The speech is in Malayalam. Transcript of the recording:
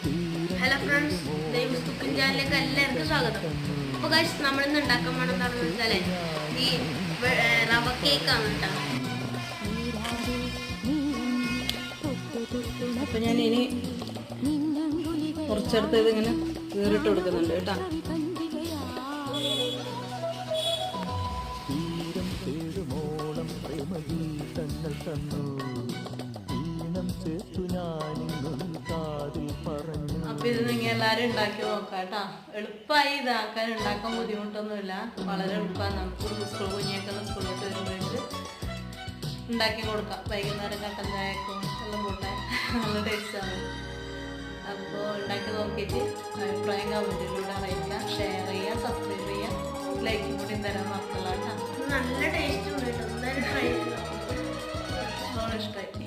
ഹലോ ഫ്രണ്ട്സ്, ദൈവം കുക്കിംഗ് ചാനലിലേക്ക് എല്ലാവർക്കും സ്വാഗതം. അപ്പോൾ ഗൈസ്, നമ്മളിന്ന് ഉണ്ടാക്കാൻ പോകണമെന്ന് വെച്ചാൽ ഈ റവ കേക്കാണ് കേട്ടോ. അപ്പോൾ ഞാൻ ഇനി കുറച്ചെടുത്ത് ഇതിങ്ങനെ കീറിട്ട് കൊടുക്കുന്നുണ്ട് കേട്ടോ. അപ്പൊ ഇത് നിങ്ങൾ എല്ലാരും ഉണ്ടാക്കി നോക്കാം കേട്ടോ. എളുപ്പമായി ഇതാക്കാൻ, ഉണ്ടാക്കാൻ ബുദ്ധിമുട്ടൊന്നുമില്ല, വളരെ എളുപ്പമാണ്. നമുക്ക് കുഞ്ഞൊക്കെ സ്കൂളിലോട്ട് വരുമ്പോഴേക്ക് ഉണ്ടാക്കി കൊടുക്കാം. വൈകുന്നേരം കട്ടൻ ചായക്കും എല്ലാം കൂട്ടാൻ നല്ല ടേസ്റ്റാണ്. അപ്പോൾ ഉണ്ടാക്കി നോക്കിയിട്ട് അഭിപ്രായം കമൻറ്റിലൂടെ അറിയിക്കുക, ഷെയർ ചെയ്യുക, സബ്സ്ക്രൈബ് ചെയ്യുക, ലൈക്കും കൂടി തരാൻ മറക്കില്ല കേട്ടോ. നല്ല ടേസ്റ്റ് ഉണ്ട് കേട്ടോ. എന്തായാലും ട്രൈ ചെയ്ത് ഇഷ്ടമായി.